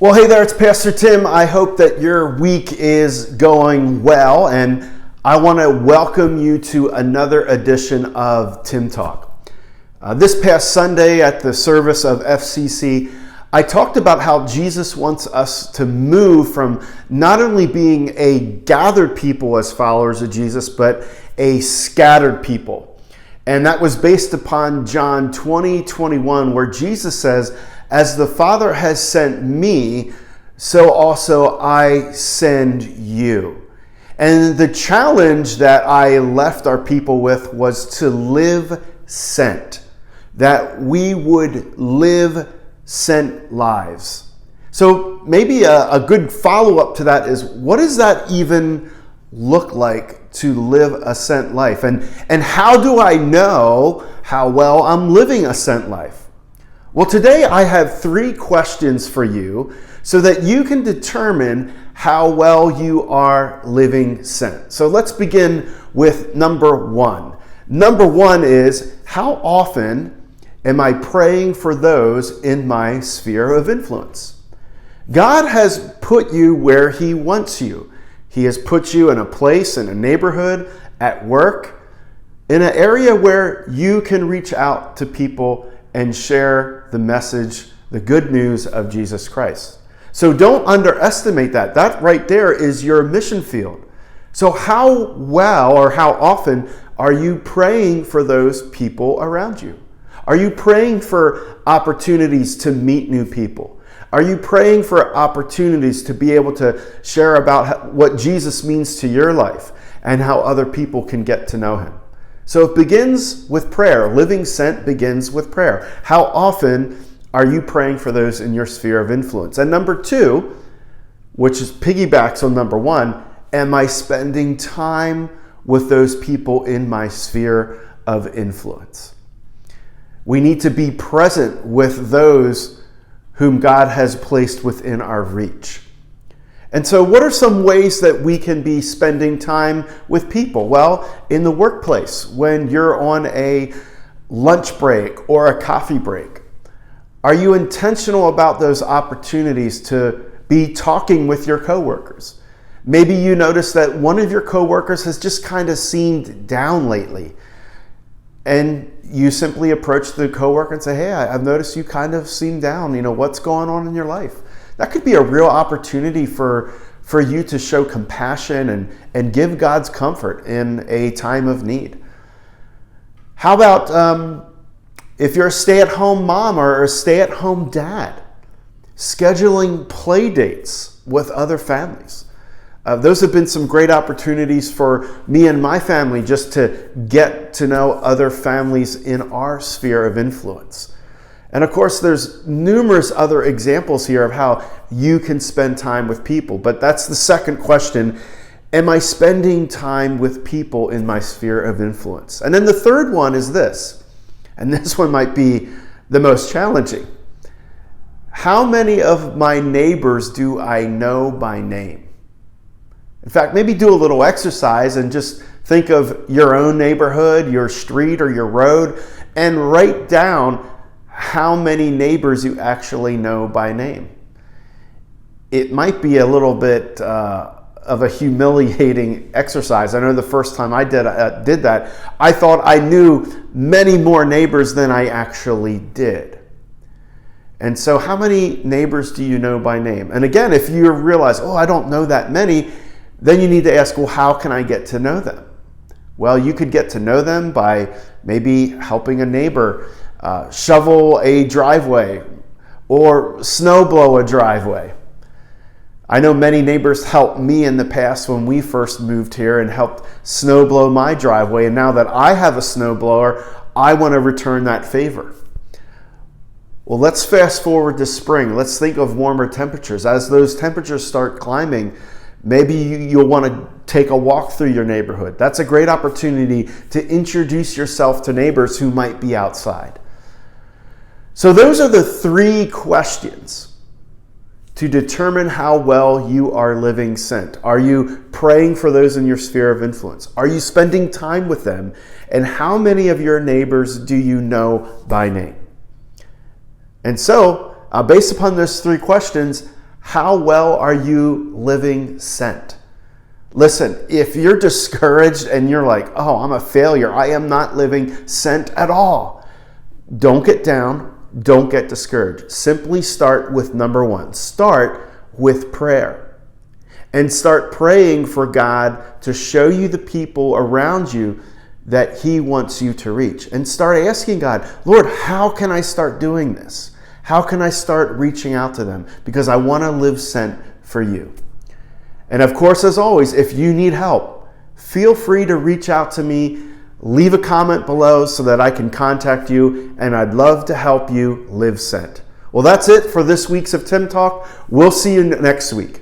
Well, hey there, it's Pastor Tim. I hope that your week is going well, and I want to welcome you to another edition of Tim Talk. This past Sunday at the service of FCC, I talked about how Jesus wants us to move from not only being a gathered people as followers of Jesus, but a scattered people. And that was based upon John 20:21, where Jesus says, "As the Father has sent me, so also I send you." And the challenge that I left our people with was to live sent, that we would live sent lives. So maybe a good follow-up to that is, what does that even look like to live a sent life? And how do I know how well I'm living a sent life? Well, today I have 3 questions for you so that you can determine how well you are living sent. So let's begin with number 1. Number 1 is, how often am I praying for those in my sphere of influence? God has put you where He wants you. He has put you in a place, in a neighborhood, at work, in an area where you can reach out to people and share the message, the good news of Jesus Christ. So don't underestimate that. That right there is your mission field. So how well or how often are you praying for those people around you? Are you praying for opportunities to meet new people? Are you praying for opportunities to be able to share about what Jesus means to your life and how other people can get to know Him? So it begins with prayer. Living sent begins with prayer. How often are you praying for those in your sphere of influence? And number 2, which is piggybacks on number 1, am I spending time with those people in my sphere of influence? We need to be present with those whom God has placed within our reach. And so what are some ways that we can be spending time with people? Well, in the workplace, when you're on a lunch break or a coffee break, are you intentional about those opportunities to be talking with your coworkers? Maybe you notice that one of your coworkers has just kind of seemed down lately, and you simply approach the coworker and say, "Hey, I've noticed you kind of seem down. What's going on in your life?" That could be a real opportunity for you to show compassion and give God's comfort in a time of need. How about if you're a stay-at-home mom or a stay-at-home dad, scheduling play dates with other families? Those have been some great opportunities for me and my family just to get to know other families in our sphere of influence. And of course, there's numerous other examples here of how you can spend time with people. But that's the second question. Am I spending time with people in my sphere of influence? And then the third one is this, and this one might be the most challenging. How many of my neighbors do I know by name? In fact, maybe do a little exercise and just think of your own neighborhood, your street, or your road, and write down how many neighbors you actually know by name. It might be a little bit of a humiliating exercise. I know the first time I did that, I thought I knew many more neighbors than I actually did. And so how many neighbors do you know by name? And again, if you realize, I don't know that many, then you need to ask, well, how can I get to know them? Well, you could get to know them by maybe helping a neighbor shovel a driveway or snow blow a driveway. I know many neighbors helped me in the past when we first moved here and helped snow blow my driveway. And now that I have a snow blower, I want to return that favor. Well, let's fast forward to spring. Let's think of warmer temperatures. As those temperatures start climbing, maybe you'll want to take a walk through your neighborhood. That's a great opportunity to introduce yourself to neighbors who might be outside. So those are the 3 questions to determine how well you are living sent. Are you praying for those in your sphere of influence? Are you spending time with them? And how many of your neighbors do you know by name? And so, based upon those 3 questions, How well are you living sent? Listen, if you're discouraged and you're like, oh, I'm a failure, I am not living sent at all, don't get down, don't get discouraged. Simply start with number one. Start with prayer. And start praying for God to show you the people around you that He wants you to reach. And start asking God, Lord, how can I start doing this? How can I start reaching out to them? Because I want to live sent for you. And of course, as always, if you need help, feel free to reach out to me. Leave a comment below so that I can contact you, and I'd love to help you live sent. Well, that's it for this week's of Tim Talk. We'll see you next week.